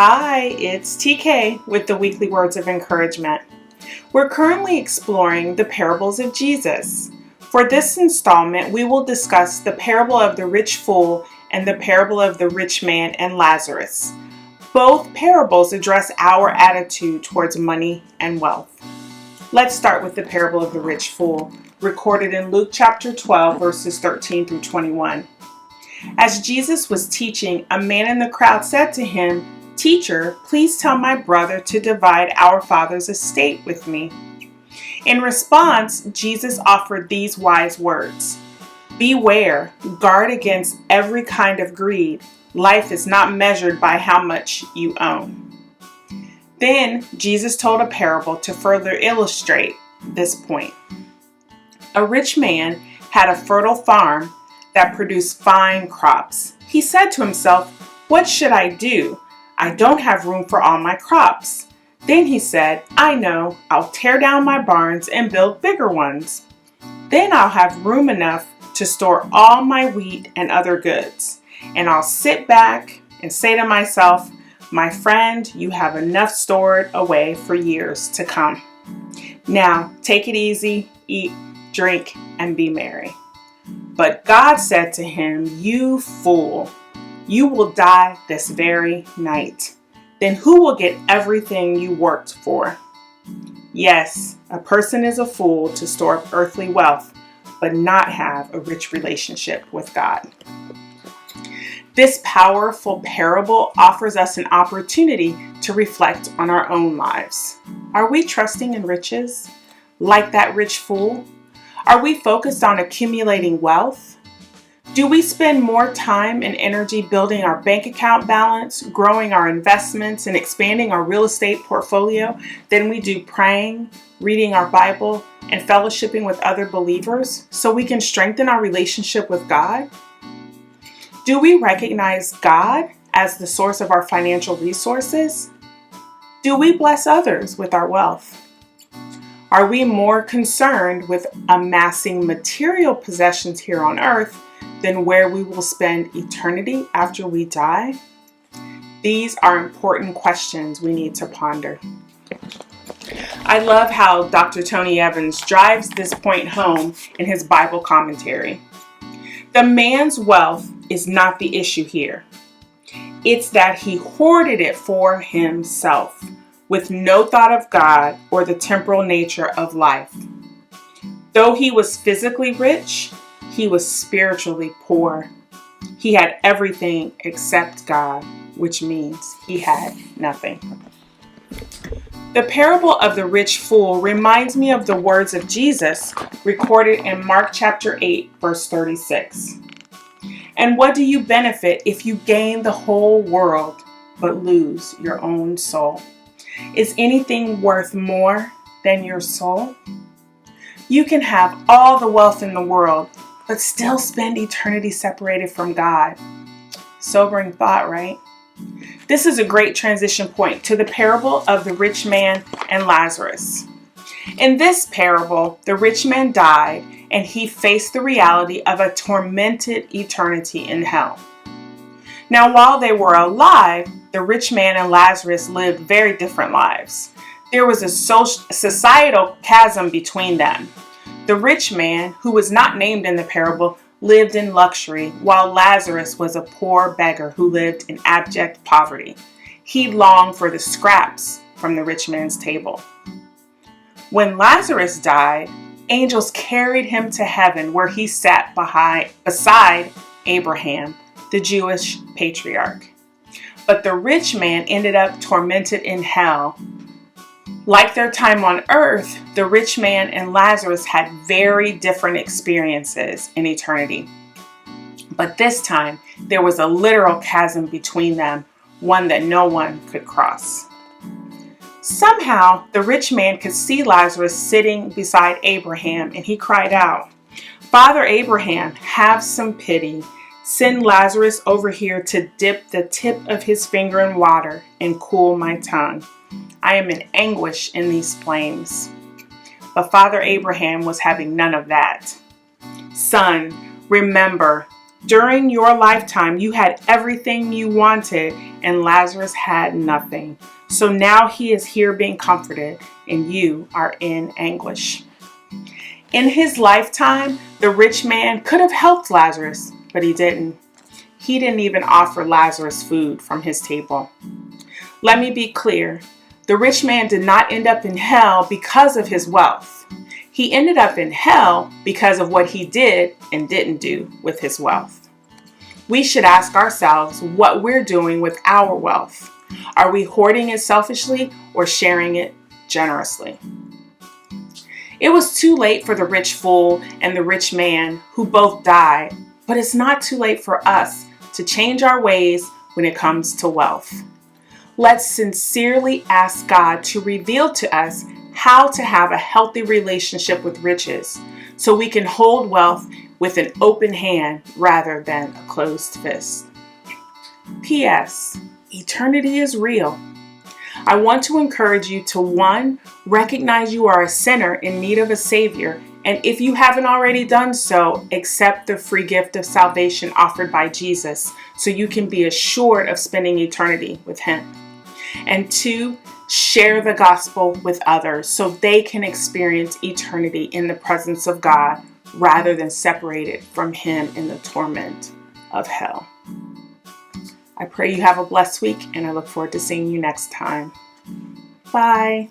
Hi, it's TK with the Weekly Words of Encouragement. We're currently exploring the parables of Jesus. For this installment, we will discuss the parable of the rich fool and the parable of the rich man and Lazarus. Both parables address our attitude towards money and wealth. Let's start with the parable of the rich fool, recorded in Luke chapter 12, verses 13 through 21. As Jesus was teaching, a man in the crowd said to him, "Teacher, please tell my brother to divide our father's estate with me." In response, Jesus offered these wise words: "Beware, guard against every kind of greed. Life is not measured by how much you own." Then Jesus told a parable to further illustrate this point. A rich man had a fertile farm that produced fine crops. He said to himself, "What should I do? I don't have room for all my crops." Then he said, "I know, I'll tear down my barns and build bigger ones. Then I'll have room enough to store all my wheat and other goods. And I'll sit back and say to myself, 'My friend, you have enough stored away for years to come. Now take it easy, eat, drink, and be merry.' But God said to him, 'You fool, you will die this very night. Then who will get everything you worked for?' Yes, a person is a fool to store up earthly wealth, but not have a rich relationship with God." This powerful parable offers us an opportunity to reflect on our own lives. Are we trusting in riches, like that rich fool? Are we focused on accumulating wealth? Do we spend more time and energy building our bank account balance, growing our investments, and expanding our real estate portfolio than we do praying, reading our Bible, and fellowshipping with other believers so we can strengthen our relationship with God? Do we recognize God as the source of our financial resources? Do we bless others with our wealth? Are we more concerned with amassing material possessions here on earth than where we will spend eternity after we die? These are important questions we need to ponder. I love how Dr. Tony Evans drives this point home in his Bible commentary. The man's wealth is not the issue here. It's that he hoarded it for himself, with no thought of God or the temporal nature of life. Though he was physically rich, he was spiritually poor. He had everything except God, which means he had nothing. The parable of the rich fool reminds me of the words of Jesus recorded in Mark chapter 8, verse 36. "And what do you benefit if you gain the whole world but lose your own soul? Is anything worth more than your soul? You can have all the wealth in the world, but still spend eternity separated from God." Sobering thought, right? This is a great transition point to the parable of the rich man and Lazarus. In this parable, the rich man died and he faced the reality of a tormented eternity in hell. Now, while they were alive, the rich man and Lazarus lived very different lives. There was a societal chasm between them. The rich man, who was not named in the parable, lived in luxury, while Lazarus was a poor beggar who lived in abject poverty. He longed for the scraps from the rich man's table. When Lazarus died, angels carried him to heaven, where he sat beside Abraham, the Jewish patriarch. But the rich man ended up tormented in hell. Like their time on earth, the rich man and Lazarus had very different experiences in eternity. But this time, there was a literal chasm between them, one that no one could cross. Somehow, the rich man could see Lazarus sitting beside Abraham, and he cried out, "Father Abraham, have some pity. Send Lazarus over here to dip the tip of his finger in water and cool my tongue. I am in anguish in these flames." But Father Abraham was having none of that. "Son, remember, During your lifetime, you had everything you wanted, and Lazarus had nothing. So now he is here being comforted, and you are in anguish. In his lifetime, the rich man could have helped Lazarus, but he didn't. He didn't even offer Lazarus food from his table. Let me be clear. The rich man did not end up in hell because of his wealth. He ended up in hell because of what he did and didn't do with his wealth. We should ask ourselves what we're doing with our wealth. Are we hoarding it selfishly or sharing it generously? It was too late for the rich fool and the rich man who both died, but it's not too late for us to change our ways when it comes to wealth. Let's sincerely ask God to reveal to us how to have a healthy relationship with riches so we can hold wealth with an open hand rather than a closed fist. P.S. Eternity is real. I want to encourage you to 1. Recognize you are a sinner in need of a Savior, and if you haven't already done so, accept the free gift of salvation offered by Jesus so you can be assured of spending eternity with Him. And 2, share the gospel with others so they can experience eternity in the presence of God rather than separated from Him in the torment of hell. I pray you have a blessed week, and I look forward to seeing you next time. Bye.